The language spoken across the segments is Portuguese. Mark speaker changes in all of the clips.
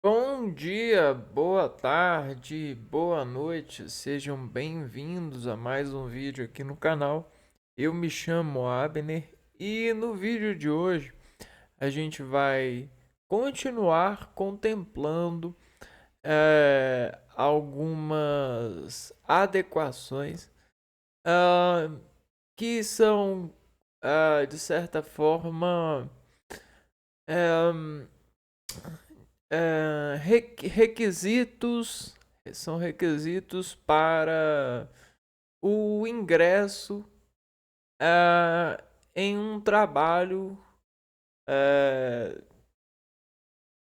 Speaker 1: Bom dia, boa tarde, boa noite, sejam bem-vindos a mais um vídeo aqui no canal. Eu me chamo Abner e no vídeo de hoje a gente vai continuar contemplando algumas adequações ah, que são, de certa forma, eh, requisitos são requisitos para o ingresso ah, em um trabalho ah,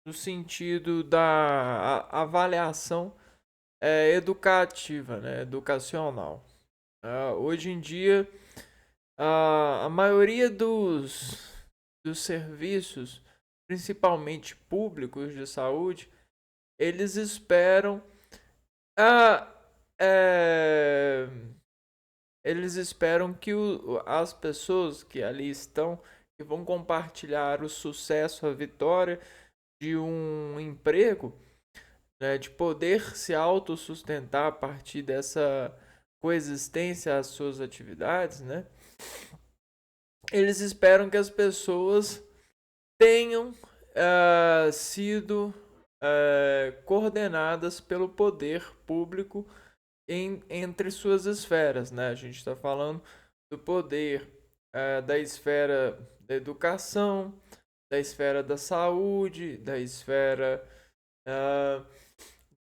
Speaker 1: no sentido da avaliação educativa, né, educacional. Hoje em dia, a maioria dos serviços, principalmente públicos de saúde, eles esperam Ah, é, eles esperam que as pessoas que ali estão, que vão compartilhar o sucesso, a vitória de um emprego, né, de poder se autossustentar a partir dessa coexistência às suas atividades, né? Eles esperam que as pessoas tenham sido coordenadas pelo poder público entre suas esferas, né? A gente está falando do poder da esfera da educação, da esfera da saúde, da esfera uh,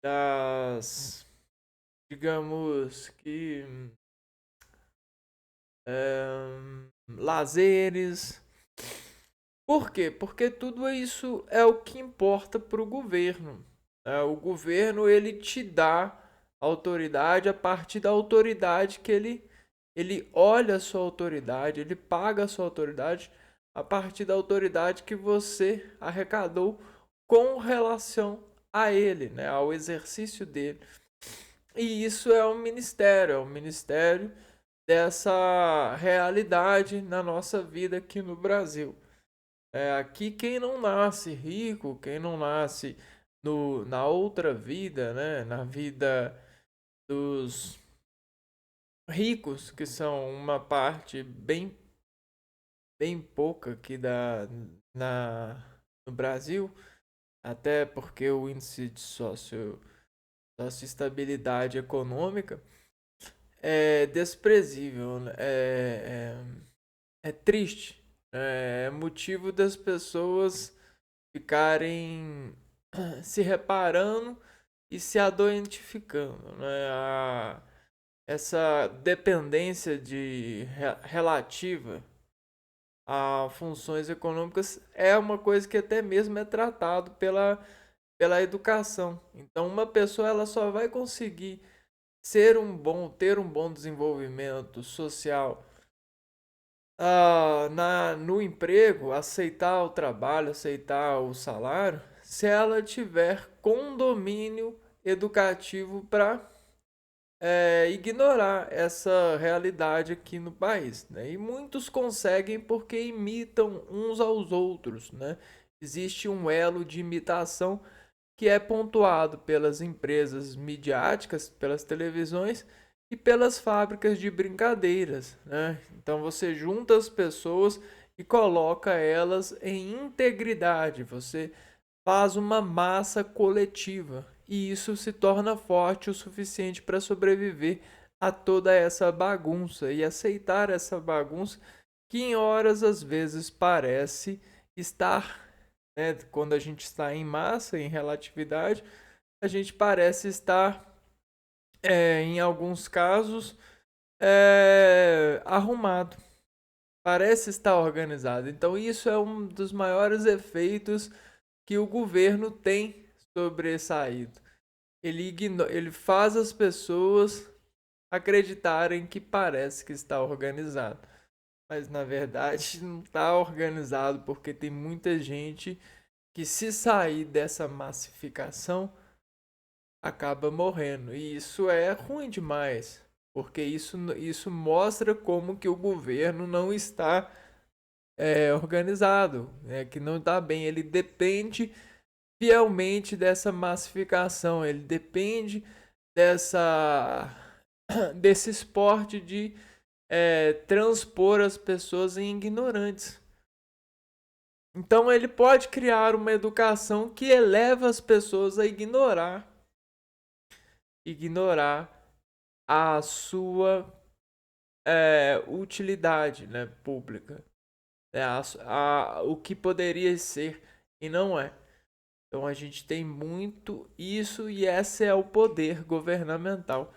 Speaker 1: das, digamos que, lazeres. Por quê? Porque tudo isso é o que importa para o governo. O governo ele te dá autoridade a partir da autoridade que ele olha a sua autoridade, ele paga a sua autoridade a partir da autoridade que você arrecadou com relação a ele, né, ao exercício dele. E isso é um ministério dessa realidade na nossa vida aqui no Brasil. Aqui quem não nasce rico, quem não nasce na outra vida, né, na vida dos ricos, que são uma parte bem pouca aqui no Brasil, até porque o índice de socioestabilidade econômica é desprezível, né? É triste, é motivo das pessoas ficarem se reparando e se adoentificando, né? Essa dependência relativa a funções econômicas é uma coisa que até mesmo é tratado pela educação. Então, uma pessoa ela só vai conseguir ter um bom desenvolvimento social no emprego, aceitar o trabalho, aceitar o salário, se ela tiver condomínio educativo para ignorar essa realidade aqui no país, né? E muitos conseguem porque imitam uns aos outros, né? Existe um elo de imitação que é pontuado pelas empresas midiáticas, pelas televisões e pelas fábricas de brincadeiras, né? Então você junta as pessoas e coloca elas em integridade, você faz uma massa coletiva e isso se torna forte o suficiente para sobreviver a toda essa bagunça e aceitar essa bagunça que em horas às vezes parece estar, né, quando a gente está em massa, em relatividade, a gente parece estar, em alguns casos, arrumado, parece estar organizado. Então, isso é um dos maiores efeitos que o governo tem sobressaído. Ele faz as pessoas acreditarem que parece que está organizado, mas na verdade não está organizado porque tem muita gente que, se sair dessa massificação, acaba morrendo. E isso é ruim demais, porque isso mostra como que o governo não está organizado, né? Que não está bem. Ele depende fielmente dessa massificação, ele depende desse esporte de transpor as pessoas em ignorantes. Então ele pode criar uma educação que eleva as pessoas a ignorar a sua utilidade, né, pública, o que poderia ser e não é. Então a gente tem muito isso e esse é o poder governamental.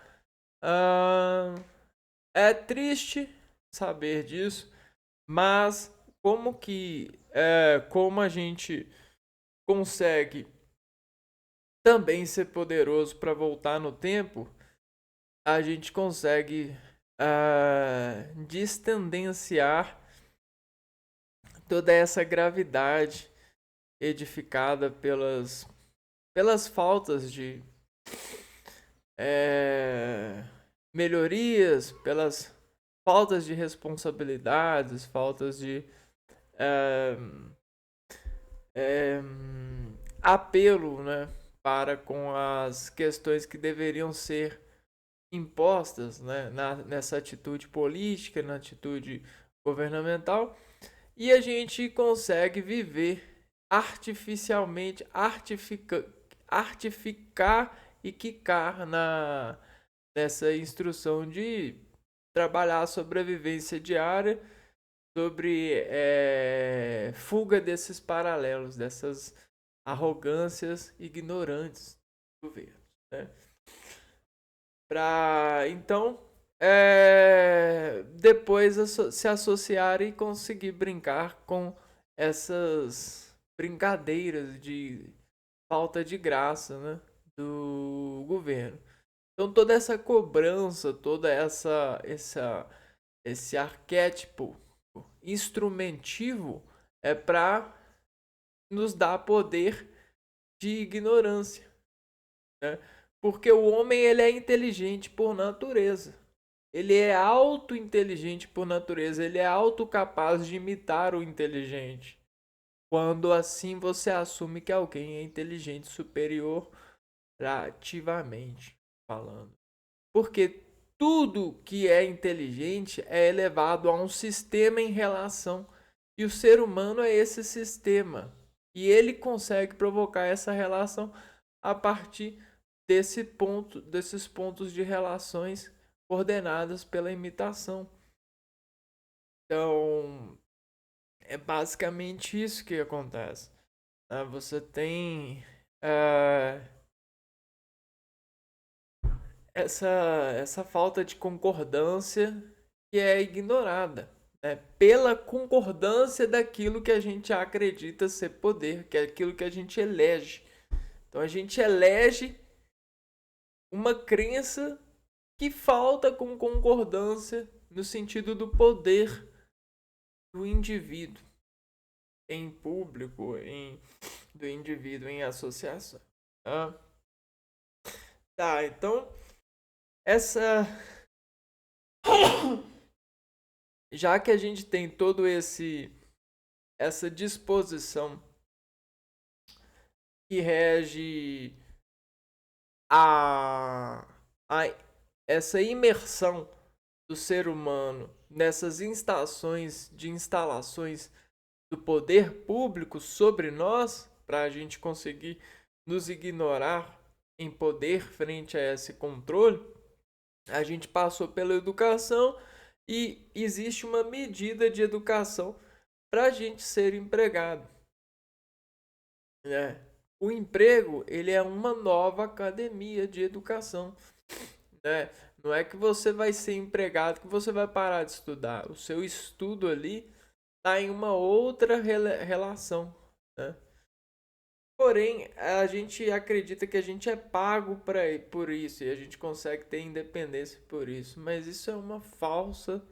Speaker 1: É triste saber disso, mas como a gente consegue também ser poderoso para voltar no tempo, a gente consegue destendenciar toda essa gravidade edificada pelas faltas de melhorias, pelas faltas de responsabilidades, faltas de apelo, né, para com as questões que deveriam ser impostas, né, nessa atitude política, na atitude governamental, e a gente consegue viver artificialmente, artificar e quicar nessa instrução de trabalhar a sobrevivência diária sobre fuga desses paralelos, dessas arrogâncias ignorantes do governo, né? Para então depois se associar e conseguir brincar com essas brincadeiras de falta de graça, né, do governo. Então toda essa cobrança, toda esse arquétipo instrumentivo é para nos dar poder de ignorância, né? Porque o homem ele é inteligente por natureza. Ele é auto-inteligente por natureza. Ele é auto-capaz de imitar o inteligente. Quando assim você assume que alguém é inteligente superior ativamente falando. Porque tudo que é inteligente é elevado a um sistema em relação. E o ser humano é esse sistema. E ele consegue provocar essa relação a partir desses pontos de relações coordenadas pela imitação. Então, é basicamente isso que acontece. Você tem essa falta de concordância que é ignorada, né, pela concordância daquilo que a gente acredita ser poder, que é aquilo que a gente elege. Então a gente elege uma crença que falta com concordância no sentido do poder do indivíduo em público, do indivíduo em associação. Tá, então já que a gente tem todo essa disposição que rege essa imersão do ser humano nessas instalações do poder público sobre nós, para a gente conseguir nos ignorar em poder frente a esse controle, a gente passou pela educação e existe uma medida de educação para a gente ser empregado, né? O emprego ele é uma nova academia de educação, né? Não é que você vai ser empregado que você vai parar de estudar. O seu estudo ali está em uma outra relação, né? Porém, a gente acredita que a gente é pago por isso e a gente consegue ter independência por isso, mas isso é uma falsa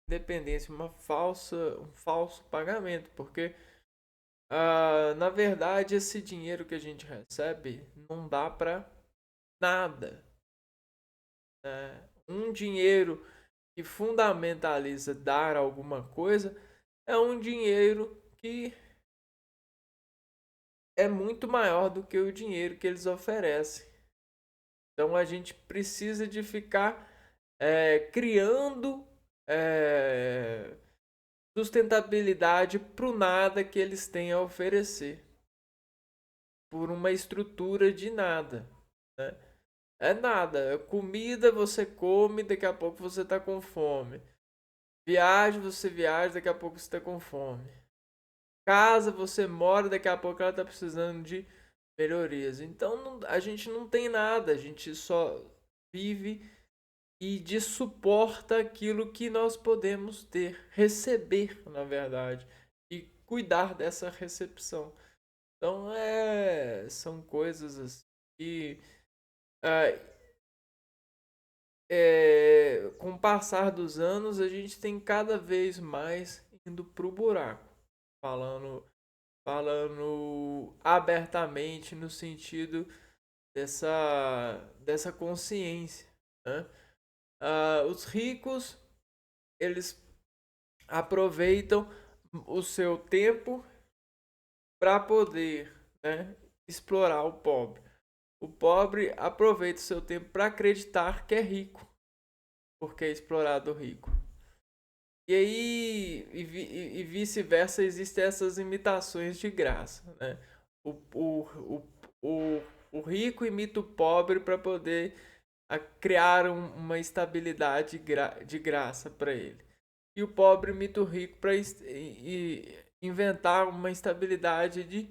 Speaker 1: independência, um falso pagamento, porque na verdade esse dinheiro que a gente recebe não dá para nada. Um dinheiro que fundamentaliza dar alguma coisa é um dinheiro que é muito maior do que o dinheiro que eles oferecem. Então a gente precisa de ficar criando sustentabilidade para o nada que eles têm a oferecer, por uma estrutura de nada, né? É nada, comida você come, daqui a pouco você está com fome. Viagem, você viaja, daqui a pouco você está com fome. Casa, você mora, daqui a pouco ela está precisando de melhorias. Então a gente não tem nada, a gente só vive e suporta aquilo que nós podemos ter, receber, na verdade, e cuidar dessa recepção. Então são coisas assim que com o passar dos anos a gente tem cada vez mais indo pro buraco, falando abertamente no sentido dessa consciência, né? Os ricos, eles aproveitam o seu tempo para poder, né, explorar o pobre. O pobre aproveita o seu tempo para acreditar que é rico, porque é explorado o rico. E aí, e vice-versa, existem essas imitações de graça, né? O, o, o, o rico imita o pobre para poder criar uma estabilidade de graça para ele. E o pobre imita o rico para inventar uma estabilidade de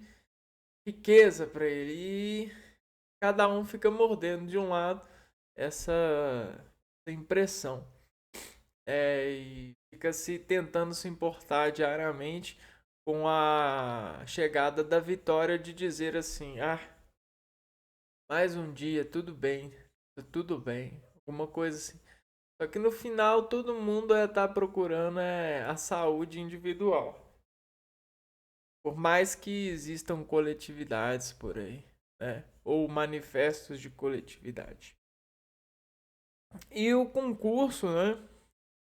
Speaker 1: riqueza para ele. E cada um fica mordendo de um lado essa impressão. E fica tentando se importar diariamente com a chegada da vitória de dizer assim: mais um dia, tudo bem, alguma coisa assim. Só que no final todo mundo tá procurando a saúde individual. Por mais que existam coletividades por aí, né? Ou manifestos de coletividade. E o concurso, né?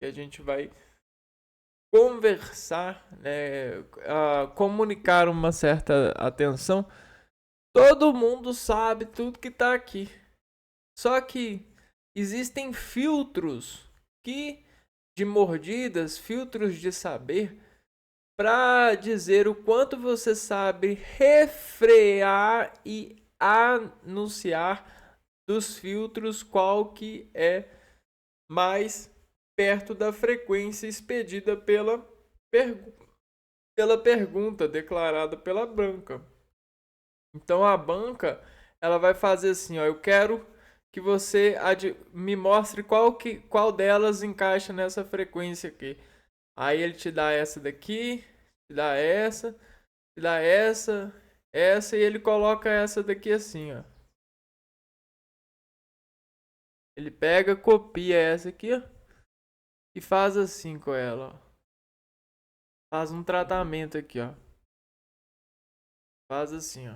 Speaker 1: Que a gente vai conversar, né? Comunicar uma certa atenção. Todo mundo sabe tudo que tá aqui. Só que existem filtros de mordidas, filtros de saber, para dizer o quanto você sabe refrear e anunciar dos filtros qual que é mais perto da frequência expedida pela pergunta declarada pela banca. Então a banca, ela vai fazer assim, ó, eu quero que você me mostre qual delas encaixa nessa frequência aqui. Aí ele te dá essa daqui, te dá essa, essa, e ele coloca essa daqui assim, ó. Ele pega, copia essa aqui, ó, e faz assim com ela, ó. Faz um tratamento aqui, ó. Faz assim, ó.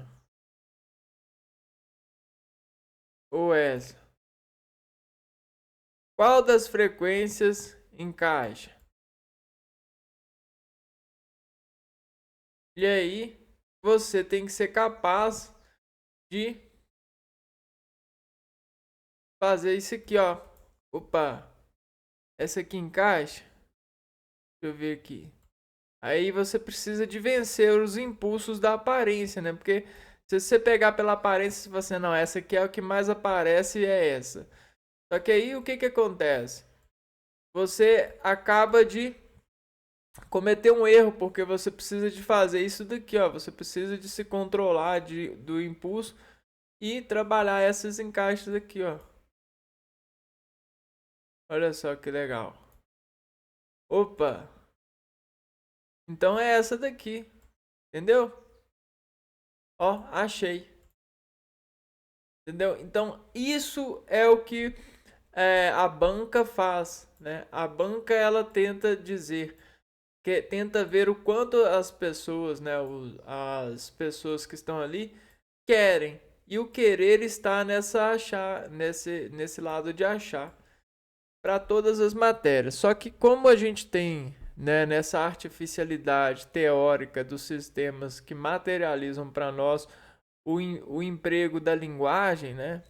Speaker 1: Ou essa. Qual das frequências encaixa? E aí, você tem que ser capaz de fazer isso aqui, ó. Opa, essa aqui encaixa? Deixa eu ver aqui. Aí você precisa de vencer os impulsos da aparência, né? Porque se você pegar pela aparência, você não, essa aqui é o que mais aparece e é essa. Só que aí o que acontece? Você acaba de cometer um erro, porque você precisa de fazer isso daqui, ó. Você precisa de se controlar do impulso e trabalhar esses encaixes aqui, ó. Olha só que legal. Opa! Então é essa daqui. Entendeu? Ó, achei. Entendeu? Então isso é o que a banca faz, né? A banca, ela tenta dizer, tenta ver o quanto as pessoas, né? As pessoas que estão ali querem. E o querer está nesse lado de achar para todas as matérias. Só que como a gente tem né, nessa artificialidade teórica dos sistemas que materializam para nós o emprego da linguagem, né?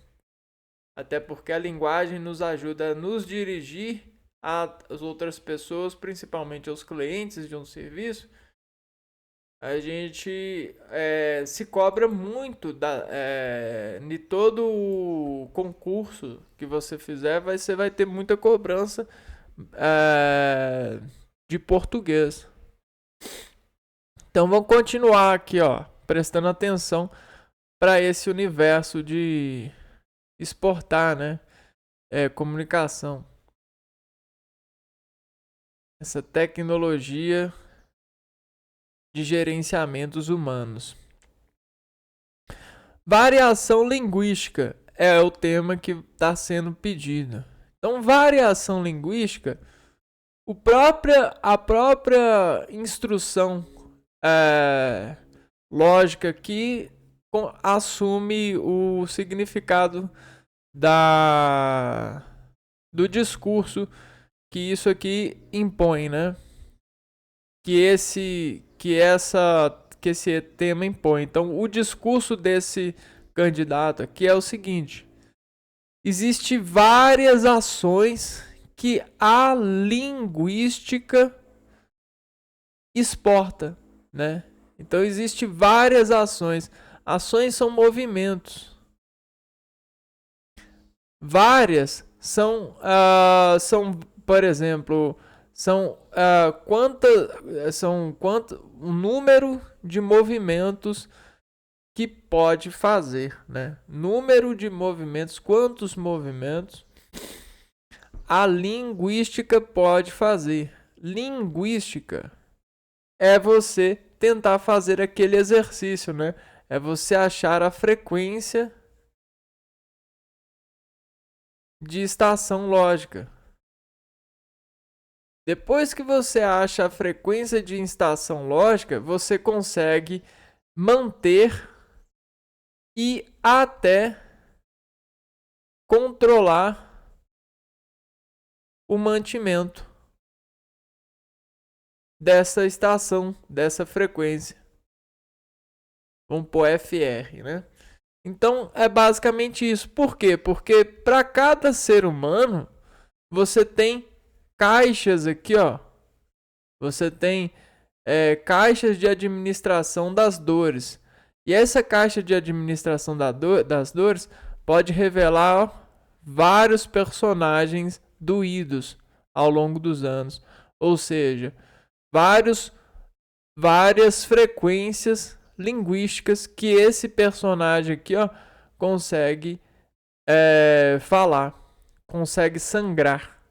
Speaker 1: Até porque a linguagem nos ajuda a nos dirigir às outras pessoas, principalmente aos clientes de um serviço. A gente se cobra muito de todo o concurso que você fizer, você vai ter muita cobrança de português. Então vamos continuar aqui, ó, prestando atenção para esse universo de exportar, né, comunicação. Essa tecnologia de gerenciamentos humanos. Variação linguística é o tema que está sendo pedido. Então, variação linguística, a própria instrução lógica que assume o significado do discurso que isso aqui impõe, né? Que esse tema impõe. Então, o discurso desse candidato aqui é o seguinte: existem várias ações que a linguística exporta, né? Então, existem várias ações. Ações são movimentos. Várias são, por exemplo, um número de movimentos que pode fazer, né? Número de movimentos, quantos movimentos a linguística pode fazer. Linguística é você tentar fazer aquele exercício, né? É você achar a frequência de estação lógica. Depois que você acha a frequência de estação lógica, você consegue manter e até controlar o mantimento dessa estação, dessa frequência. Vamos pôr FR, né? Então, é basicamente isso. Por quê? Porque para cada ser humano, você tem caixas aqui, ó. Você tem caixas de administração das dores. E essa caixa de administração das dores pode revelar vários personagens doídos ao longo dos anos. Ou seja, várias frequências linguísticas que esse personagem aqui, ó, consegue falar, consegue sangrar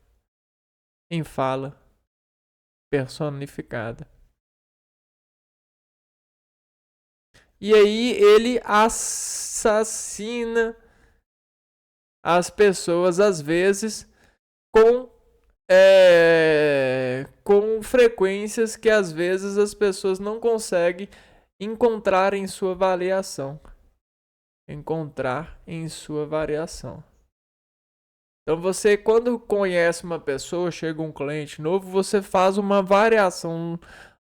Speaker 1: em fala personificada. E aí ele assassina as pessoas às vezes com frequências que às vezes as pessoas não conseguem encontrar em sua variação. Então você, quando conhece uma pessoa, chega um cliente novo, você faz uma variação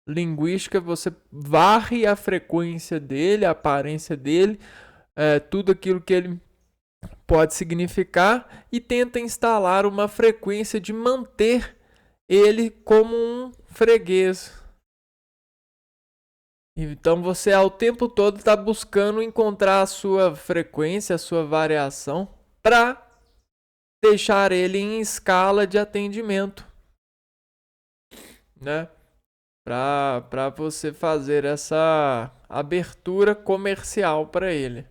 Speaker 1: linguística, você varre a frequência dele, a aparência dele, tudo aquilo que ele pode significar e tenta instalar uma frequência de manter ele como um freguês. Então você ao tempo todo está buscando encontrar a sua frequência, a sua variação, para deixar ele em escala de atendimento, né? Para você fazer essa abertura comercial para ele.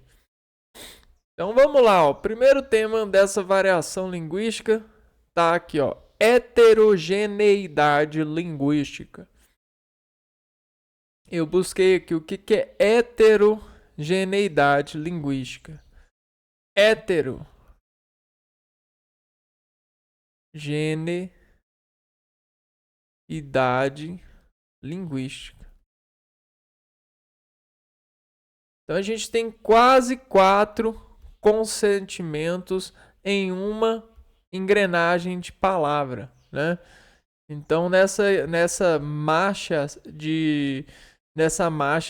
Speaker 1: Então vamos lá, ó. Primeiro tema dessa variação linguística tá aqui, ó, heterogeneidade linguística. Eu busquei aqui o que é heterogeneidade linguística. Heterogeneidade linguística. Então a gente tem quase 4 consentimentos em uma engrenagem de palavra, né? Então nessa marcha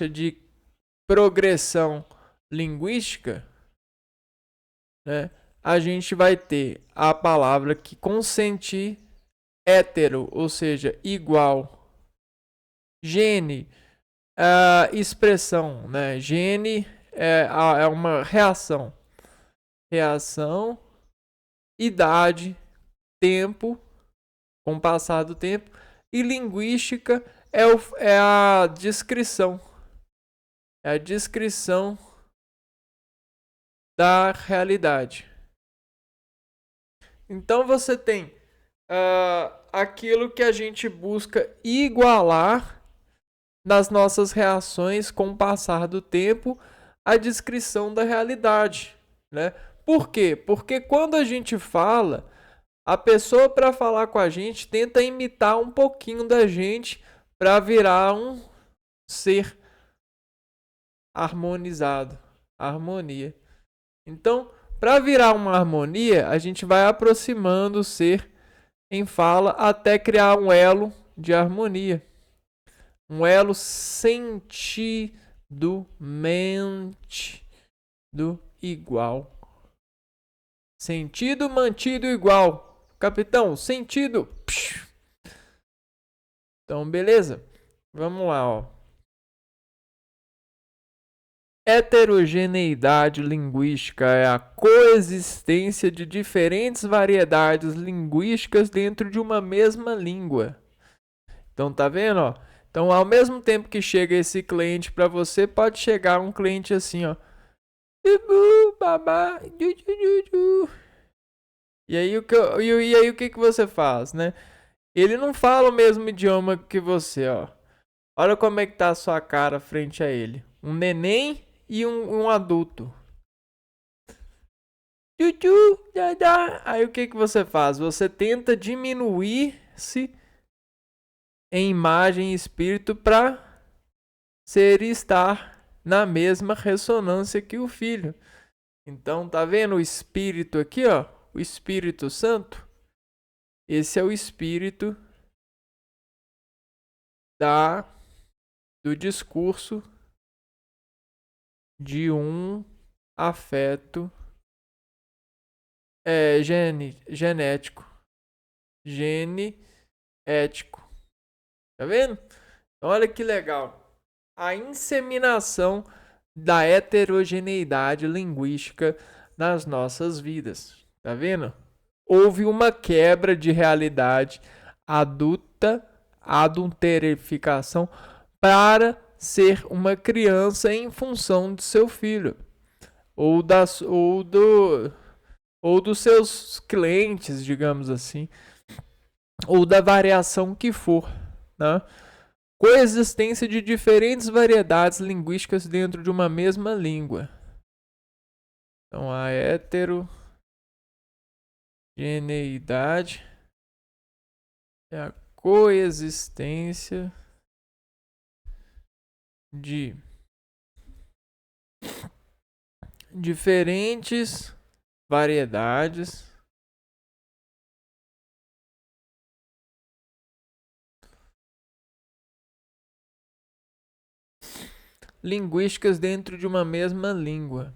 Speaker 1: de progressão linguística, né, a gente vai ter a palavra que consentir hétero, ou seja, igual. Gene, a expressão, né? Gene é uma reação. Reação, idade, tempo, com o passar do tempo. E linguística é a descrição. É a descrição da realidade. Então você tem aquilo que a gente busca igualar nas nossas reações com o passar do tempo, a descrição da realidade, né? Por quê? Porque quando a gente fala, a pessoa para falar com a gente tenta imitar um pouquinho da gente para virar um ser harmonizado, harmonia. Então, para virar uma harmonia, a gente vai aproximando o ser em fala até criar um elo de harmonia. Um elo sentido-mente do igual. Sentido mantido igual. Capitão, sentido. Então, beleza. Vamos lá, ó. Heterogeneidade linguística é a coexistência de diferentes variedades linguísticas dentro de uma mesma língua. Então, tá vendo, ó? Então, ao mesmo tempo que chega esse cliente para você, pode chegar um cliente assim, ó. E aí o que você faz, né? Ele não fala o mesmo idioma que você, ó. Olha como é que tá a sua cara frente a ele. Um neném e um adulto. Aí o que você faz? Você tenta diminuir-se em imagem e espírito para ser e estar na mesma ressonância que o filho. Então, tá vendo o espírito aqui, ó? O Espírito Santo. Esse é o espírito do discurso de um afeto genético. Gene ético. Tá vendo? Então, olha que legal. A inseminação da heterogeneidade linguística nas nossas vidas. Tá vendo? Houve uma quebra de realidade adulterificação para ser uma criança em função de seu filho ou dos seus clientes, digamos assim, ou da variação que for, né? Coexistência de diferentes variedades linguísticas dentro de uma mesma língua. Então, a heterogeneidade é a coexistência de diferentes variedades linguísticas dentro de uma mesma língua.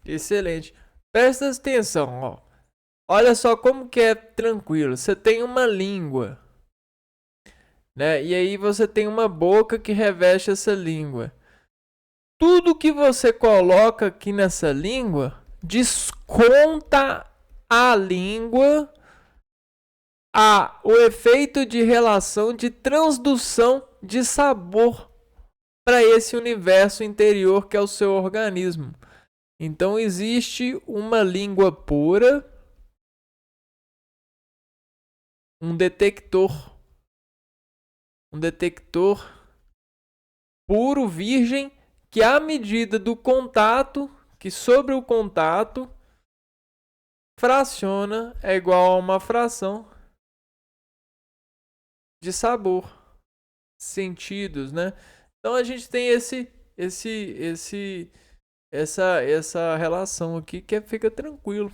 Speaker 1: Excelente. Presta atenção, ó. Olha só como que é tranquilo. Você tem uma língua, né? E aí você tem uma boca que reveste essa língua. Tudo que você coloca aqui nessa língua desconta a língua o efeito de relação de transdução de sabor para esse universo interior que é o seu organismo. Então existe uma língua pura, um detector puro, virgem, que à medida do contato, que sobre o contato, fraciona é igual a uma fração de sabor, sentidos, né? Então a gente tem essa relação aqui que fica tranquilo.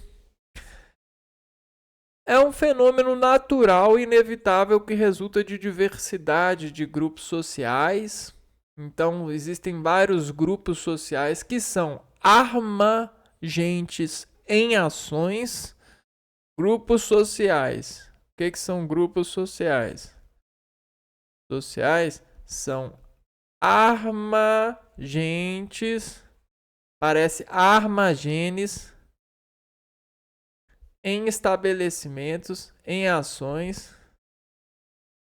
Speaker 1: É um fenômeno natural e inevitável que resulta de diversidade de grupos sociais. Então, existem vários grupos sociais que são armagentes em ações. Grupos sociais. O que são grupos sociais? Sociais são armagentes, parece armagenes, em estabelecimentos, em ações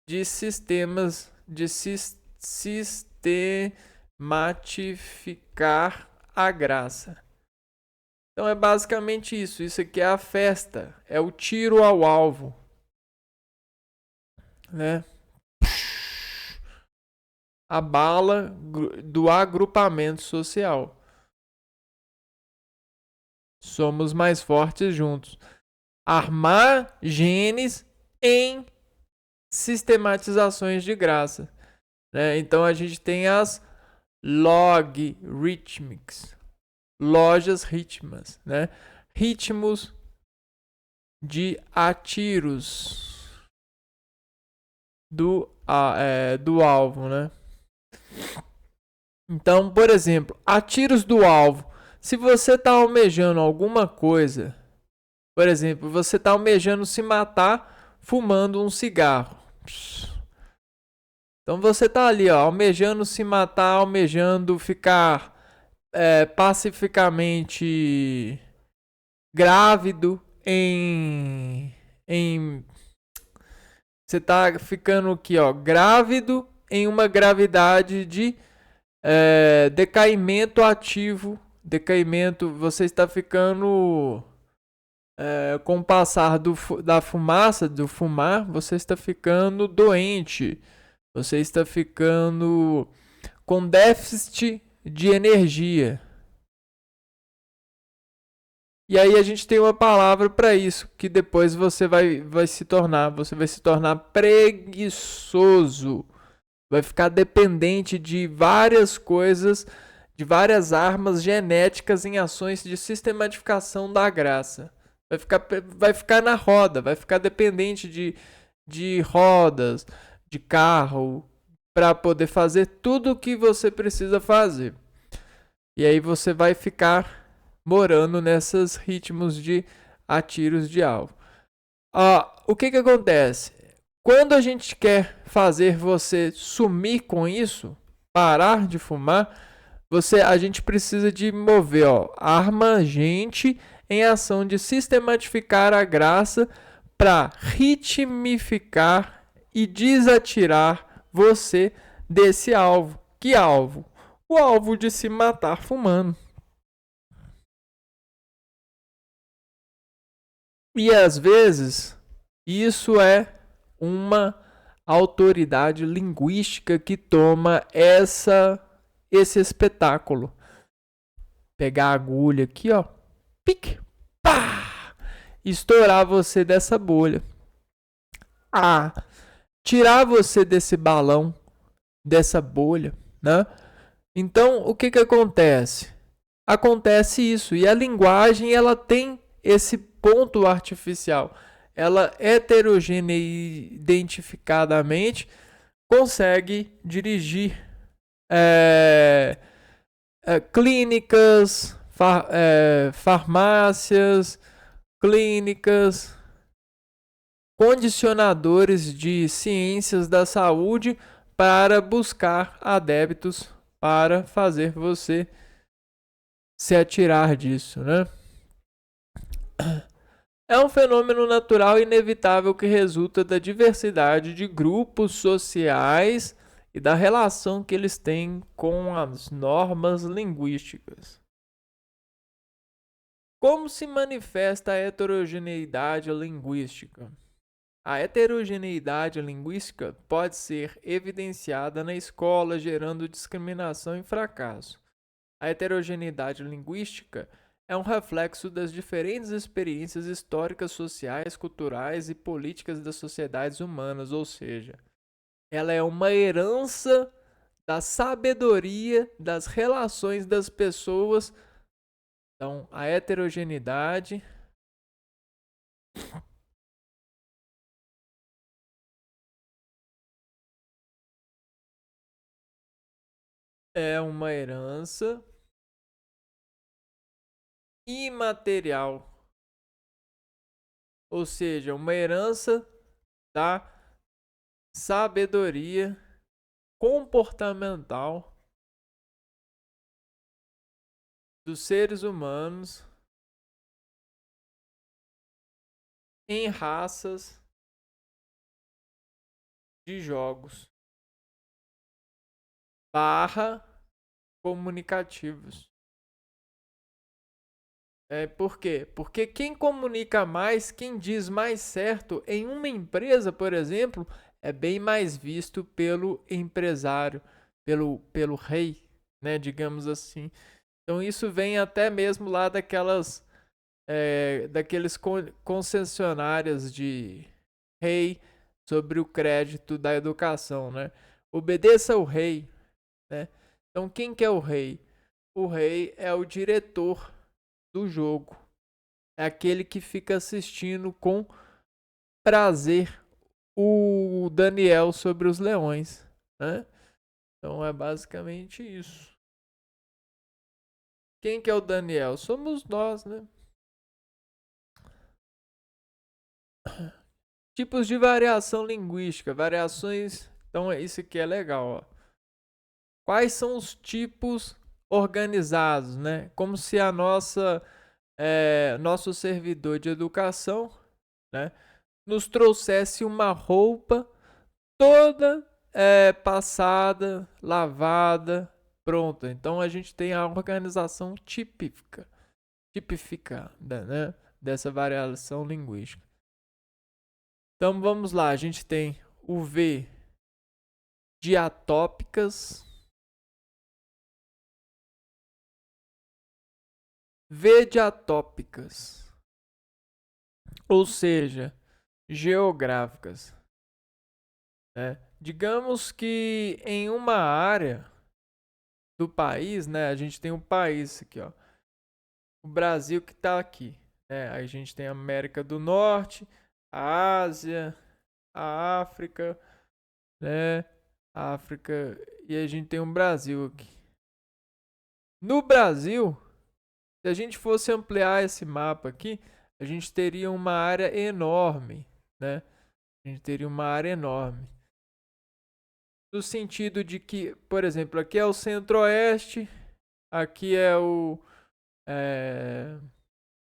Speaker 1: de sistemas de sistematificar a graça. Então é basicamente isso. Isso aqui é a festa, é o tiro ao alvo, né? A bala do agrupamento social. Somos mais fortes juntos. Armar genes em sistematizações de graça, né? Então a gente tem as logarithmics, lojas rítmicas, né? Ritmos de atiros do alvo, né? Então, por exemplo, atiros do alvo. Se você está almejando alguma coisa, por exemplo, você está almejando se matar fumando um cigarro. Então você está ali, ó, almejando se matar, almejando ficar pacificamente grávido você está ficando aqui, ó, grávido em uma gravidade de decaimento ativo. Decaimento, você está ficando com o passar da fumaça, do fumar, você está ficando doente. Você está ficando com déficit de energia. E aí a gente tem uma palavra para isso, que depois você vai se tornar preguiçoso. Vai ficar dependente de várias coisas, de várias armas genéticas em ações de sistematificação da graça. Vai ficar na roda, vai ficar dependente de rodas, de carro, para poder fazer tudo o que você precisa fazer. E aí você vai ficar morando nesses ritmos de atiros de alvo. O que acontece? Quando a gente quer fazer você sumir com isso, parar de fumar, a gente precisa de mover, armagente em ação de sistematificar a graça para ritmificar e desatirar você desse alvo. Que alvo? O alvo de se matar fumando. E às vezes, isso é uma autoridade linguística que toma esse espetáculo. Pegar a agulha aqui, ó, pique, pá, estourar você dessa bolha. Tirar você desse balão, dessa bolha, né? Então, o que acontece? Acontece isso, e a linguagem, ela tem esse ponto artificial. Ela heterogeneidentificadamente consegue dirigir clínicas, farmácias, clínicas, condicionadores de ciências da saúde para buscar adeptos para fazer você se atirar disso, né? É um fenômeno natural e inevitável que resulta da diversidade de grupos sociais e da relação que eles têm com as normas linguísticas. Como se manifesta a heterogeneidade linguística? A heterogeneidade linguística pode ser evidenciada na escola, gerando discriminação e fracasso. A heterogeneidade linguística é um reflexo das diferentes experiências históricas, sociais, culturais e políticas das sociedades humanas, ou seja, ela é uma herança da sabedoria das relações das pessoas. Então, a heterogeneidade é uma herança imaterial, ou seja, uma herança da sabedoria comportamental dos seres humanos em raças de jogos barra comunicativos. Por quê? Porque quem comunica mais, quem diz mais certo em uma empresa, por exemplo, é bem mais visto pelo empresário, pelo rei, né, digamos assim. Então isso vem até mesmo lá daqueles concessionárias de rei sobre o crédito da educação, né? Obedeça ao rei, né? Então quem que é o rei? O rei é o diretor do jogo. É aquele que fica assistindo com prazer o Daniel sobre os leões, né? Então é basicamente isso. Quem que é o Daniel? Somos nós, né? Tipos de variação linguística, variações. Então isso aqui é legal, ó. Quais são os tipos organizados, né? Como se a nosso servidor de educação, né, nos trouxesse uma roupa toda passada, lavada, pronta. Então a gente tem a organização tipificada, né, dessa variação linguística. Então vamos lá, a gente tem o V de atópicas, V de atópicas, ou seja, geográficas. Né? Digamos que em uma área do país, né, a gente tem um país aqui, ó, o Brasil que está aqui. Né? Aí a gente tem a América do Norte, a Ásia, a África, né? A África e a gente tem um Brasil aqui. No Brasil, se a gente fosse ampliar esse mapa aqui, a gente teria uma área enorme, né? A gente teria uma área enorme. No sentido de que, por exemplo, aqui é o Centro-Oeste, aqui é o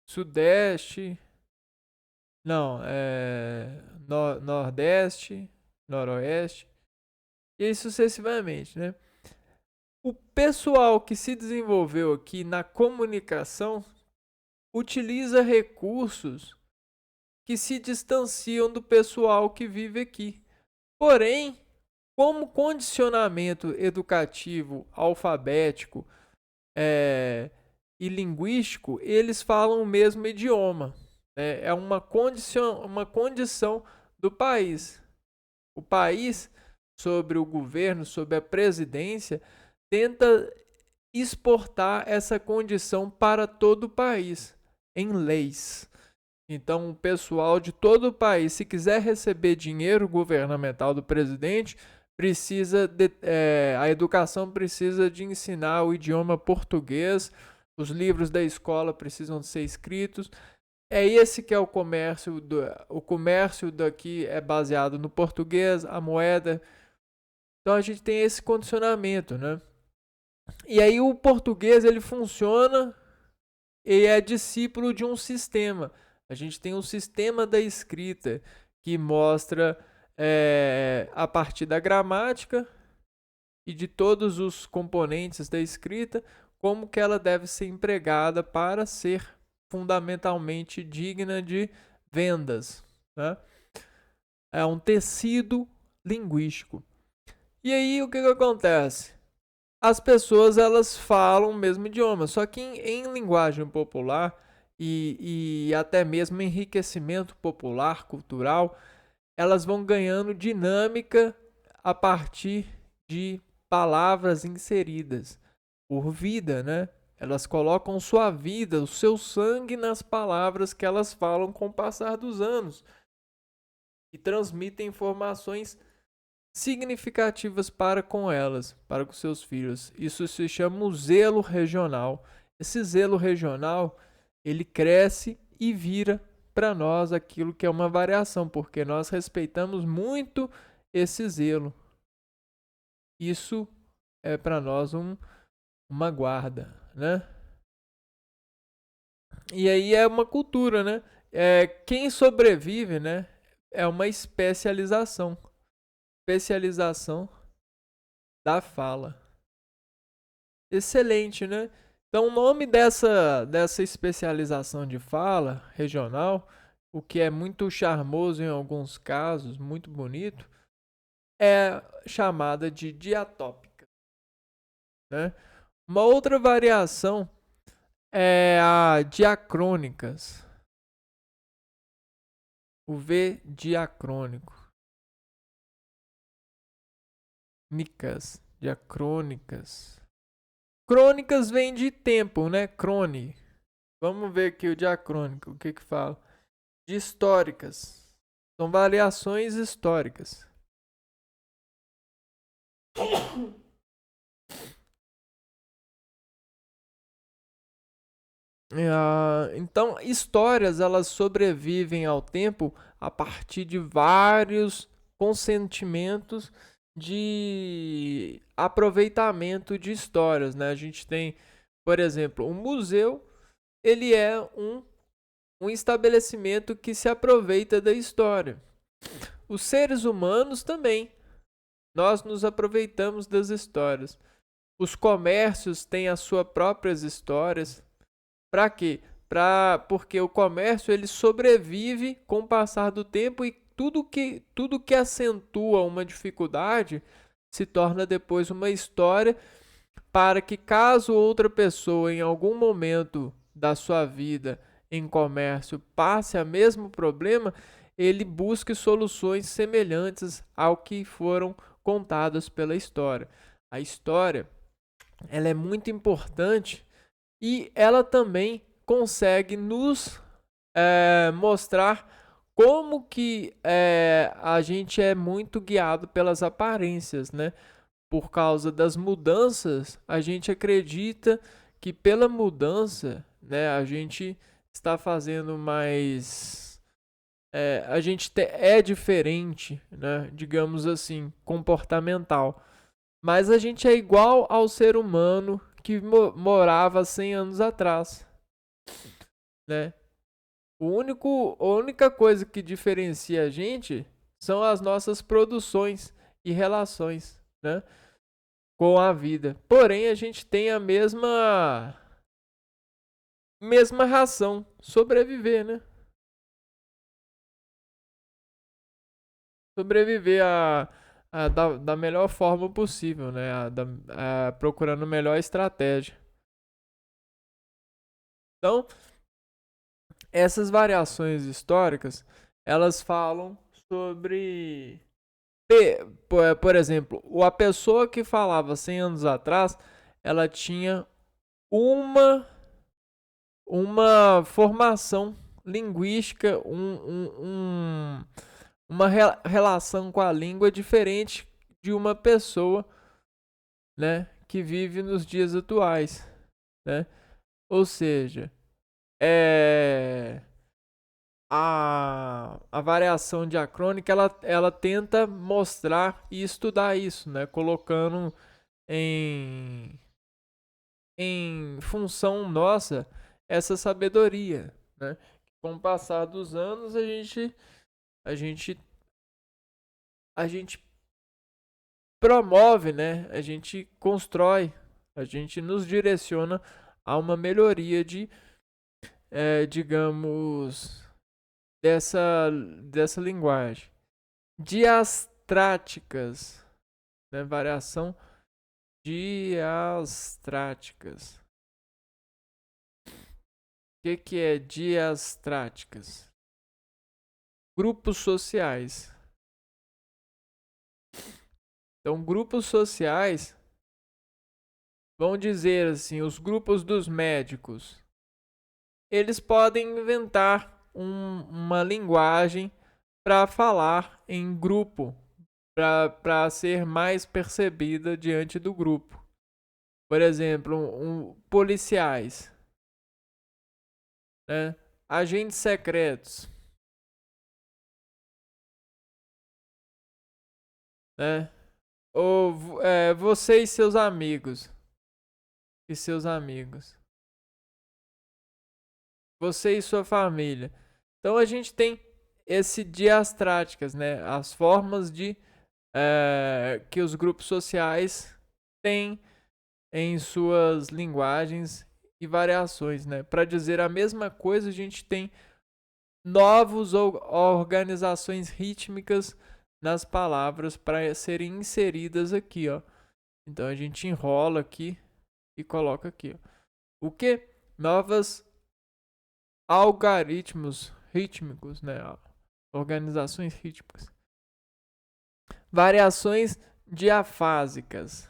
Speaker 1: Sudeste, não, Nordeste, Noroeste, e aí sucessivamente, né? O pessoal que se desenvolveu aqui na comunicação utiliza recursos que se distanciam do pessoal que vive aqui. Porém, como condicionamento educativo, alfabético e linguístico, eles falam o mesmo idioma. Né? É uma condição do país. O país, sobre o governo, sobre a presidência, tenta exportar essa condição para todo o país, em leis. Então, o pessoal de todo o país, se quiser receber dinheiro governamental do presidente, a educação precisa de ensinar o idioma português, os livros da escola precisam ser escritos. É esse que é o comércio. O comércio daqui é baseado no português, a moeda. Então a gente tem esse condicionamento, né? E aí o português ele funciona e é discípulo de um sistema. A gente tem um sistema da escrita que mostra a partir da gramática e de todos os componentes da escrita como que ela deve ser empregada para ser fundamentalmente digna de vendas. Né? É um tecido linguístico. E aí o que acontece? As pessoas elas falam o mesmo idioma, só que em linguagem popular e até mesmo enriquecimento popular, cultural, elas vão ganhando dinâmica a partir de palavras inseridas por vida, né? Elas colocam sua vida, o seu sangue nas palavras que elas falam com o passar dos anos e transmitem informações significativas para com elas, para com seus filhos. Isso se chama o zelo regional. Esse zelo regional, ele cresce e vira para nós aquilo que é uma variação, porque nós respeitamos muito esse zelo. Isso é para nós uma guarda, né? E aí é uma cultura, né? Quem sobrevive, né? É uma especialização. Especialização da fala. Excelente, né? Então, o nome dessa especialização de fala regional, o que é muito charmoso em alguns casos, muito bonito, é chamada de diatópica, né? Uma outra variação é a diacrônicas, o V diacrônico, diacrônicas. Crônicas vem de tempo, né? Crone. Vamos ver aqui o diacrônico, o que que fala? De históricas. São variações históricas. Então, histórias elas sobrevivem ao tempo a partir de vários consentimentos de aproveitamento de histórias, né? A gente tem, por exemplo, um museu, ele é um estabelecimento que se aproveita da história. Os seres humanos também, nós nos aproveitamos das histórias. Os comércios têm as suas próprias histórias. Para quê? Porque o comércio ele sobrevive com o passar do tempo e tudo que acentua uma dificuldade se torna depois uma história para que caso outra pessoa em algum momento da sua vida em comércio passe a mesmo problema, ele busque soluções semelhantes ao que foram contadas pela história. A história ela é muito importante e ela também consegue nos mostrar como que a gente é muito guiado pelas aparências, né? Por causa das mudanças, a gente acredita que pela mudança, né, a gente está fazendo mais. A gente é diferente, né, digamos assim, comportamental. Mas a gente é igual ao ser humano que morava 100 anos atrás, né? A única coisa que diferencia a gente são as nossas produções e relações, né, com a vida. Porém, a gente tem a mesma razão, sobreviver, né? Sobreviver da melhor forma possível, né? Procurando a melhor estratégia. Então, essas variações históricas, elas falam sobre, por exemplo, a pessoa que falava 100 anos atrás, ela tinha uma formação linguística, uma relação com a língua diferente de uma pessoa, né, que vive nos dias atuais, né? Ou seja, a variação diacrônica ela tenta mostrar e estudar isso, né? Colocando em função nossa essa sabedoria, né? Com o passar dos anos a gente a gente promove, né? A gente constrói, a gente nos direciona a uma melhoria de digamos dessa linguagem. Diastráticas, né? Variação diastráticas. O que é diastráticas? Grupos sociais. Então, grupos sociais, vão dizer assim, os grupos dos médicos, eles podem inventar uma linguagem para falar em grupo, para ser mais percebida diante do grupo. Por exemplo, policiais, né? Agentes secretos, né? Ou você e seus amigos. E seus amigos. Você e sua família. Então a gente tem esse diastráticas, né? As formas de que os grupos sociais têm em suas linguagens e variações, né? Para dizer a mesma coisa, a gente tem novos organizações rítmicas nas palavras para serem inseridas aqui, ó. Então a gente enrola aqui e coloca aqui, ó. O que? Novas algoritmos rítmicos, né? Organizações rítmicas. Variações diafásicas.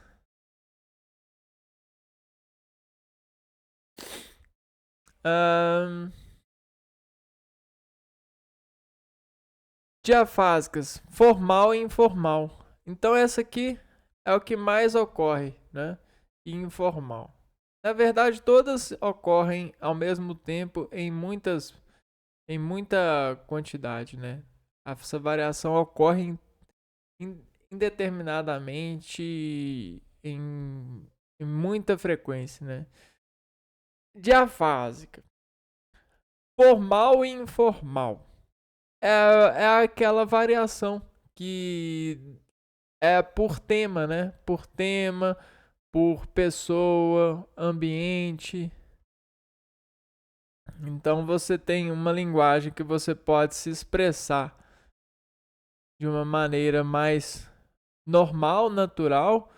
Speaker 1: Diafásicas, formal e informal. Então essa aqui é o que mais ocorre, né? E informal. Na verdade, todas ocorrem ao mesmo tempo em muita quantidade, né? Essa variação ocorre indeterminadamente em muita frequência, né? Diafásica, formal e informal. É aquela variação que é por tema, né? Por tema, por pessoa, ambiente. Então você tem uma linguagem que você pode se expressar de uma maneira mais normal, natural,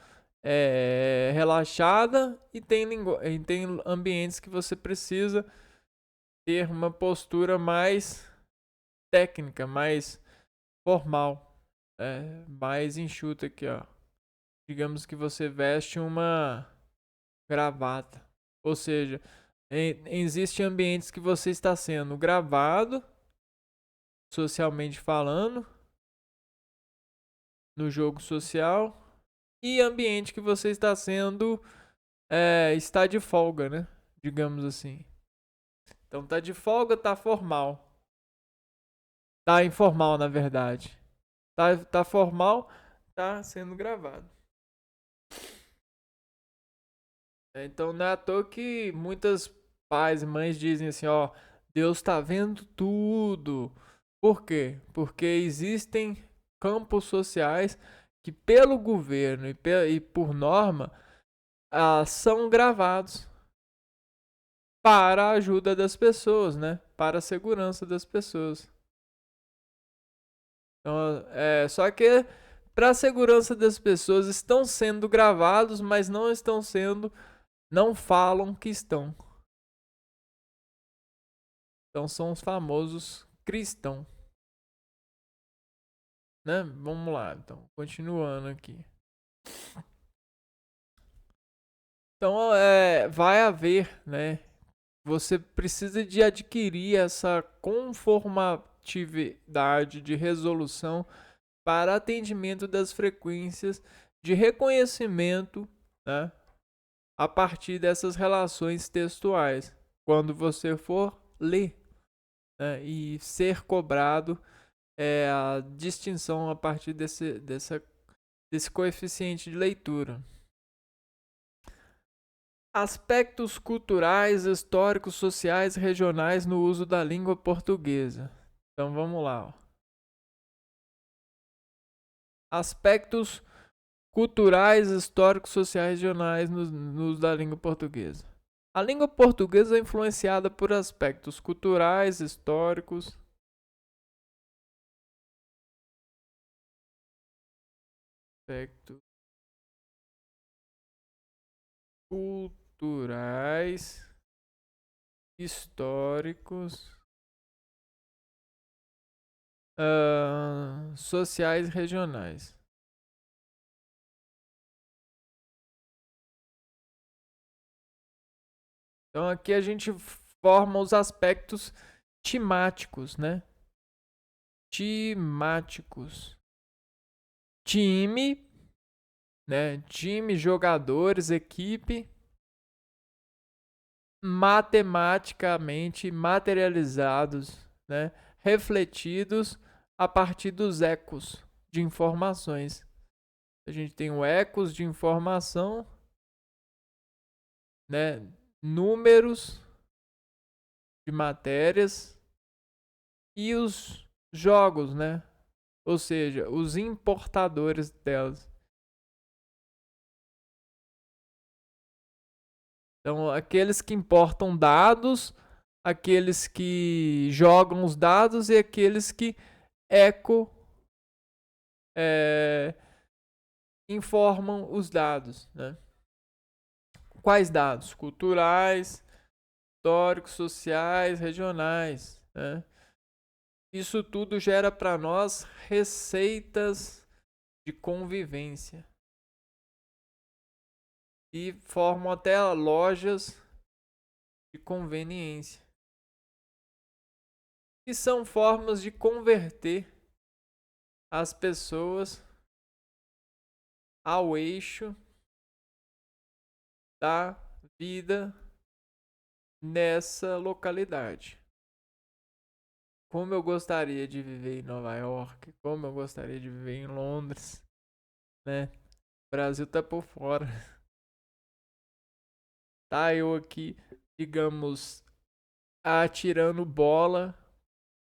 Speaker 1: relaxada, e tem ambientes que você precisa ter uma postura mais técnica, mais formal, mais enxuta aqui, ó. Digamos que você veste uma gravata, ou seja, existem ambientes que você está sendo gravado, socialmente falando, no jogo social, e ambiente que você está sendo está de folga, né? Digamos assim. Então tá de folga, tá formal. Tá informal, na verdade. Tá formal, tá sendo gravado. Então não é à toa que muitas pais e mães dizem assim, ó, Deus tá vendo tudo. Por quê? Porque existem campos sociais que pelo governo e por norma são gravados para a ajuda das pessoas, né? Para a segurança das pessoas. Então, só que para a segurança das pessoas estão sendo gravados, mas não falam que estão. Então são os famosos cristãos, né? Vamos lá, então, continuando aqui. Então, vai haver, né? Você precisa de adquirir essa conformatividade de resolução para atendimento das frequências de reconhecimento, né, a partir dessas relações textuais, quando você for ler, né, e ser cobrado a distinção a partir desse coeficiente de leitura. Aspectos culturais, históricos, sociais, regionais no uso da língua portuguesa. Então vamos lá. Ó. Aspectos culturais, históricos, sociais, regionais no uso da língua portuguesa. A língua portuguesa é influenciada por aspectos culturais, históricos, aspectos culturais, históricos, sociais regionais. Então aqui a gente forma os aspectos temáticos, né? Temáticos. Time, né? Time, jogadores, equipe. Matematicamente materializados, né? Refletidos a partir dos ecos de informações. A gente tem o ecos de informação, né? Números de matérias e os jogos, né? Ou seja, os importadores delas. Então, aqueles que importam dados, aqueles que jogam os dados e aqueles que eco informam os dados, né? Quais dados? Culturais, históricos, sociais, regionais, né? Isso tudo gera para nós receitas de convivência e formam até lojas de conveniência, que são formas de converter as pessoas ao eixo da vida nessa localidade. Como eu gostaria de viver em Nova York, como eu gostaria de viver em Londres, né? O Brasil tá por fora. Tá eu aqui, digamos, atirando bola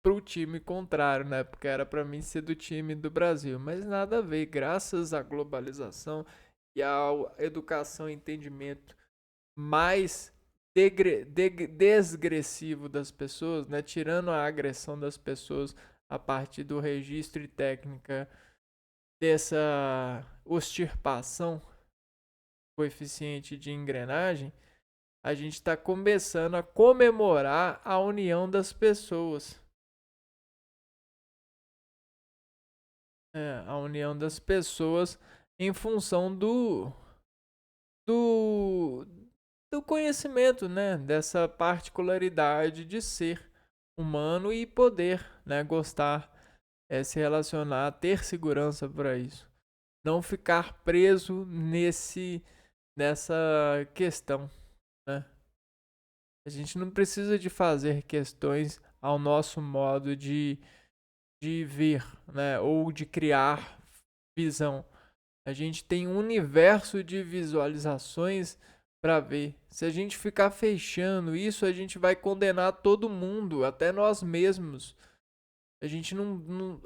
Speaker 1: pro time contrário, né? Porque era para mim ser do time do Brasil, mas nada a ver, graças à globalização e à educação e entendimento mais desgressivo das pessoas, né? Tirando a agressão das pessoas a partir do registro e técnica dessa extirpação coeficiente de engrenagem, a gente está começando a comemorar a união das pessoas. A união das pessoas em função do, do conhecimento, né? Dessa particularidade de ser humano e poder, né? Gostar, se relacionar, ter segurança para isso. Não ficar preso nessa questão, né? A gente não precisa de fazer questões ao nosso modo de ver, né? Ou de criar visão. A gente tem um universo de visualizações para ver. Se a gente ficar fechando isso, a gente vai condenar todo mundo, até nós mesmos. A gente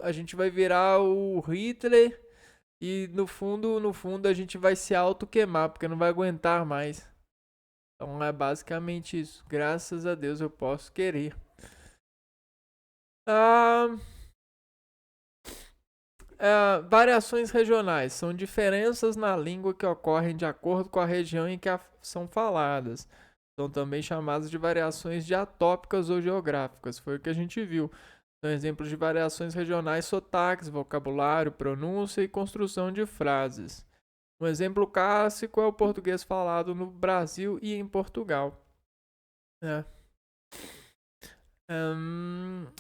Speaker 1: a gente vai virar o Hitler e no fundo a gente vai se auto queimar porque não vai aguentar mais. Então é basicamente isso. Graças a Deus eu posso querer. Variações regionais são diferenças na língua que ocorrem de acordo com a região em que são faladas. São também chamadas de variações diatópicas ou geográficas. Foi o que a gente viu. São exemplos de variações regionais: sotaques, vocabulário, pronúncia e construção de frases. Um exemplo clássico é o português falado no Brasil e em Portugal.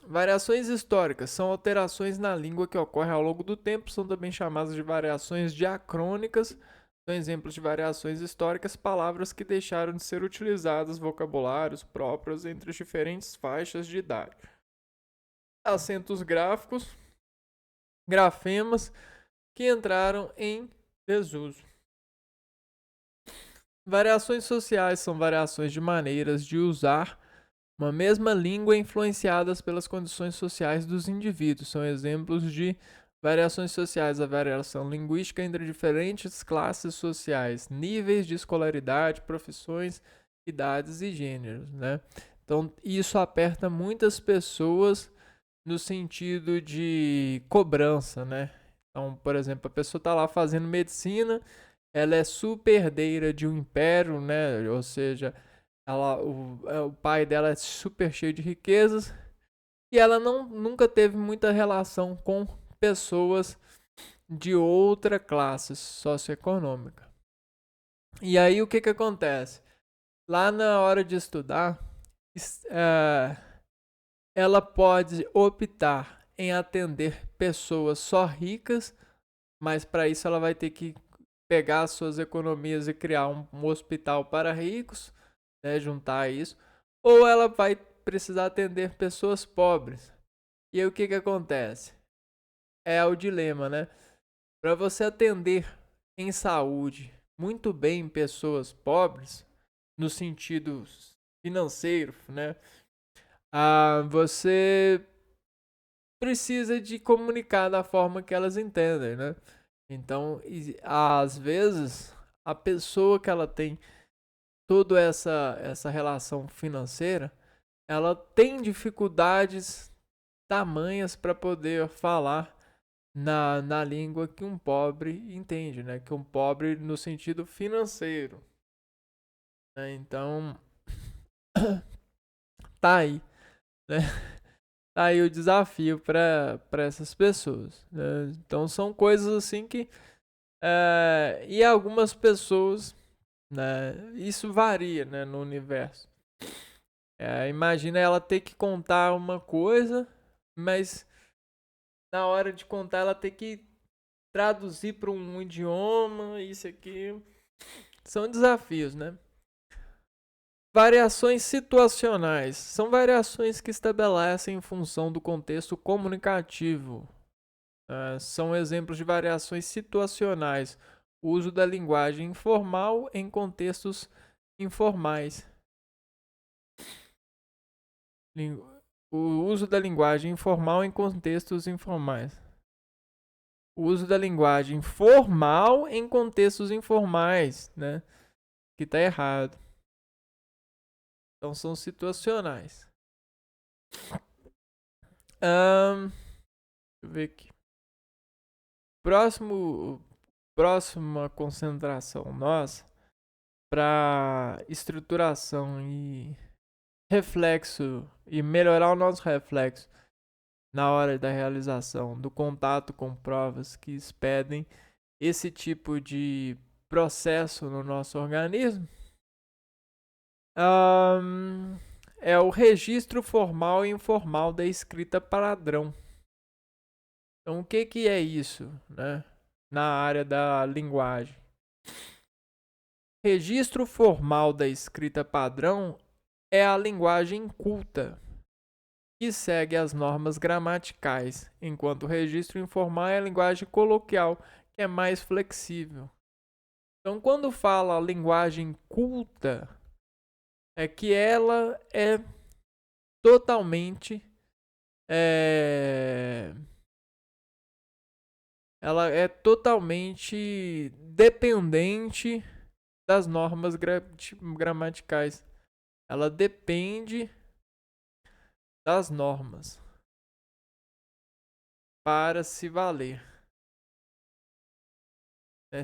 Speaker 1: Variações históricas são alterações na língua que ocorrem ao longo do tempo, são também chamadas de variações diacrônicas. São exemplos de variações históricas, palavras que deixaram de ser utilizadas, vocabulários próprios entre as diferentes faixas de idade. Acentos gráficos, grafemas que entraram em desuso. Variações sociais são variações de maneiras de usar uma mesma língua influenciadas pelas condições sociais dos indivíduos. São exemplos de variações sociais: a variação linguística entre diferentes classes sociais, níveis de escolaridade, profissões, idades e gêneros, né? Então, isso aperta muitas pessoas no sentido de cobrança, né? Então, por exemplo, a pessoa está lá fazendo medicina, ela é super herdeira de um império, né? Ou seja, o pai dela é super cheio de riquezas e ela nunca teve muita relação com pessoas de outra classe socioeconômica. E aí o que acontece? lá na hora de estudar, ela pode optar em atender pessoas só ricas, mas para isso ela vai ter que pegar as suas economias e criar um hospital para ricos, né, juntar isso, ou ela vai precisar atender pessoas pobres. E aí o que acontece? É o dilema, né? Para você atender em saúde muito bem pessoas pobres, no sentido financeiro, né? Você precisa de comunicar da forma que elas entendem, né? Então, às vezes, a pessoa que ela tem toda essa relação financeira, ela tem dificuldades tamanhas para poder falar na língua que um pobre entende, né? Que um pobre no sentido financeiro, né? Então, tá aí, né? Tá aí o desafio para essas pessoas, né? Então são coisas assim que e algumas pessoas, né? Isso varia, né? No universo. Imagina ela ter que contar uma coisa, mas na hora de contar ela ter que traduzir para um idioma, isso aqui são desafios, né? Variações situacionais são variações que estabelecem em função do contexto comunicativo. São exemplos de variações situacionais. O uso da linguagem informal em contextos informais. O uso da linguagem informal em contextos informais. O uso da linguagem formal em contextos informais, né? Que tá errado. Então são situacionais. Deixa eu ver aqui. Próxima concentração nossa para estruturação e reflexo e melhorar o nosso reflexo na hora da realização do contato com provas que expedem esse tipo de processo no nosso organismo é o registro formal e informal da escrita padrão. Então, o que é isso, né? Na área da linguagem. Registro formal da escrita padrão é a linguagem culta, que segue as normas gramaticais, enquanto o registro informal é a linguagem coloquial, que é mais flexível. Então, quando fala linguagem culta, é que ela é totalmente ela é totalmente dependente das normas gramaticais. Ela depende das normas para se valer.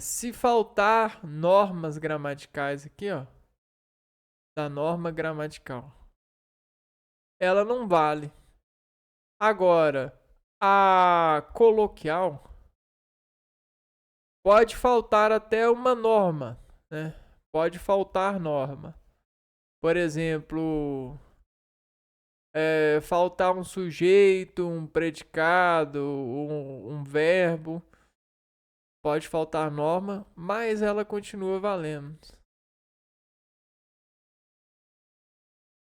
Speaker 1: Se faltar normas gramaticais aqui, ó, da norma gramatical, ela não vale. Agora, a coloquial pode faltar até uma norma, né? Pode faltar norma. Por exemplo, faltar um sujeito, um predicado, um verbo. Pode faltar norma, mas ela continua valendo.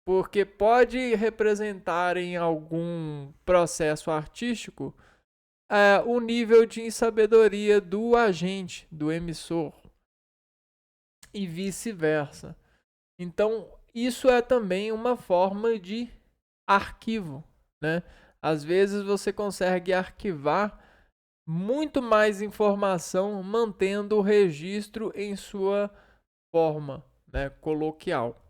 Speaker 1: Porque pode representar em algum processo artístico o nível de insabedoria do agente, do emissor, e vice-versa. Então, isso é também uma forma de arquivo, né? Às vezes você consegue arquivar muito mais informação mantendo o registro em sua forma, né, coloquial.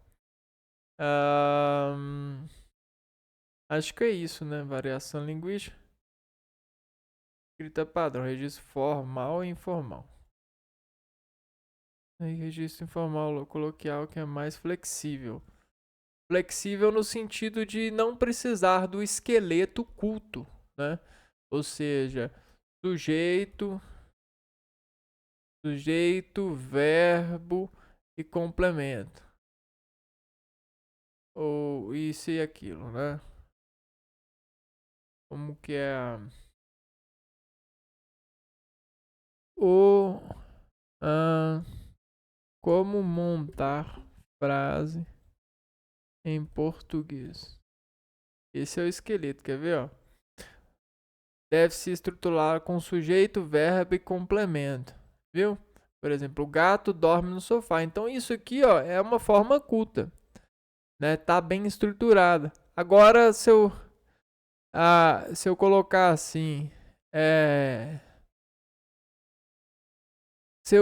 Speaker 1: Acho que é isso, né? Variação linguística. Escrita padrão, registro formal e informal. E registro informal coloquial que é mais flexível. Flexível no sentido de não precisar do esqueleto culto, né? Ou seja, sujeito, verbo e complemento. ou isso e aquilo, né? Como que é o ah, como montar frase em português. Esse é o esqueleto, quer ver, ó? Deve se estruturar com sujeito, verbo e complemento, viu? Por exemplo, o gato dorme no sofá. Então isso aqui, ó, é uma forma culta, né? Tá bem estruturada. Agora, se eu colocar assim, se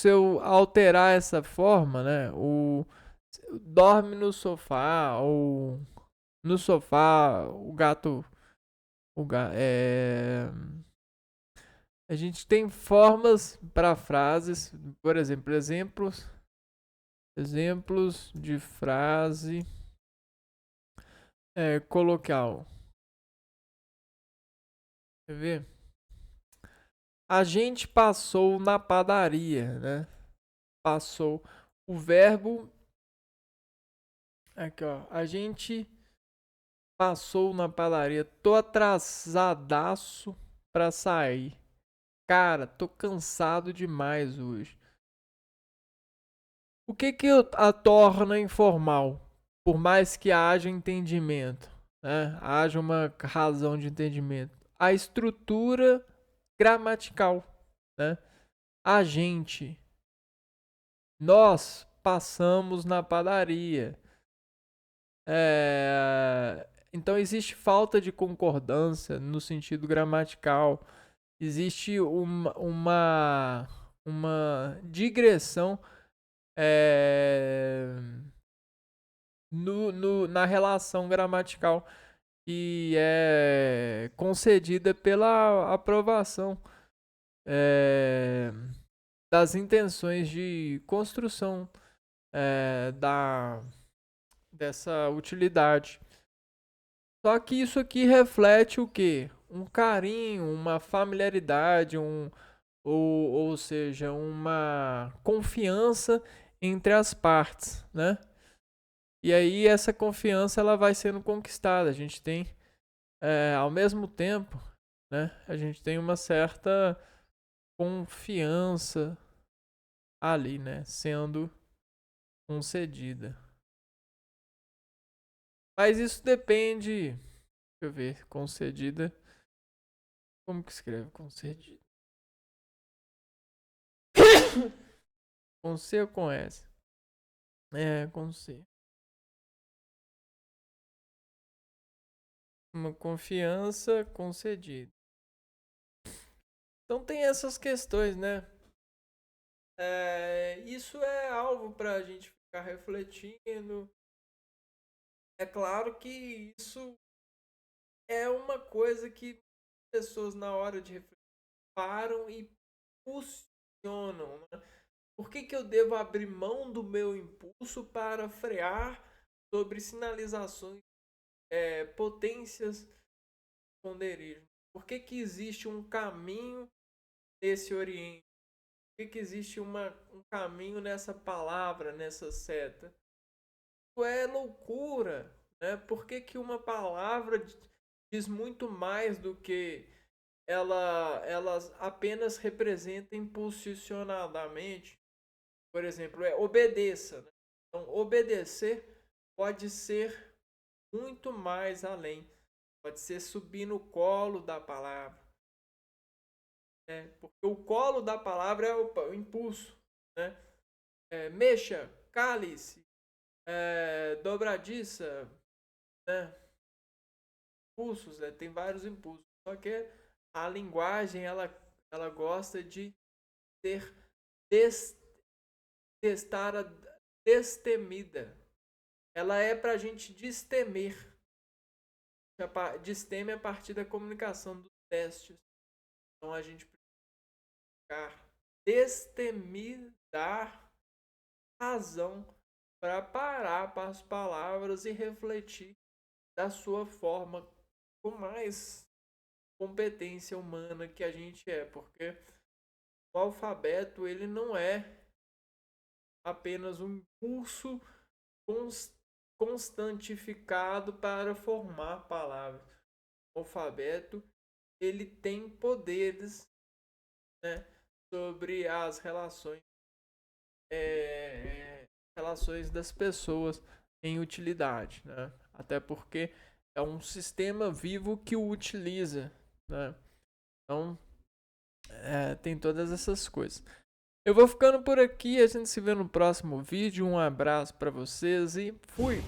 Speaker 1: eu alterar essa forma, né? O dorme no sofá ou no sofá, a gente tem formas para frases, por exemplo, exemplos de frase coloquial. Quer ver? A gente passou na padaria, né? Passou. O verbo aqui, ó. A gente passou na padaria. Tô atrasadaço pra sair. Cara, tô cansado demais hoje. O que a torna informal? Por mais que haja entendimento, né? Haja uma razão de entendimento. A estrutura gramatical, né? A gente, nós passamos na padaria. Então existe falta de concordância no sentido gramatical. Existe uma digressão é, na relação gramatical que é concedida pela aprovação é, das intenções de construção dessa utilidade. Só que isso aqui reflete o quê? Um carinho, uma familiaridade, ou seja, uma confiança entre as partes, né? E aí essa confiança ela vai sendo conquistada. A gente tem, ao mesmo tempo, né? A gente tem uma certa confiança ali, né? Sendo concedida. Mas isso depende. Deixa eu ver, concedida. Como que escreve concedida? Com C ou com S? Com C. Uma confiança concedida. Então tem essas questões, né? Isso é algo para a gente ficar refletindo. É claro que isso é uma coisa que pessoas na hora de refletir param e funcionam, né? Por que eu devo abrir mão do meu impulso para frear sobre sinalizações, potências esconderijo? Por que existe um caminho nesse Oriente? Por que existe um caminho nessa palavra, nessa seta? Isso é loucura, né? Por que uma palavra diz muito mais do que ela apenas representa impulsionadamente? Por exemplo, obedeça, né? Então, obedecer pode ser muito mais além. Pode ser subir no colo da palavra. Porque o colo da palavra é o impulso. Né? Mexa, cálice, dobradiça, né? Impulsos, né? Tem vários impulsos. Só que a linguagem ela gosta de ser des, testar a destemida. Ela é para a gente destemer. Desteme a partir da comunicação dos testes. Então a gente precisa destemir, dar razão para parar para as palavras e refletir da sua forma com mais competência humana que a gente é, porque o alfabeto ele não é apenas um impulso constantificado para formar palavras. O alfabeto, ele tem poderes, né, sobre as relações das pessoas em utilidade, né? Até porque é um sistema vivo que o utiliza, né? Então, tem todas essas coisas. Eu vou ficando por aqui, a gente se vê no próximo vídeo. Um abraço para vocês e fui!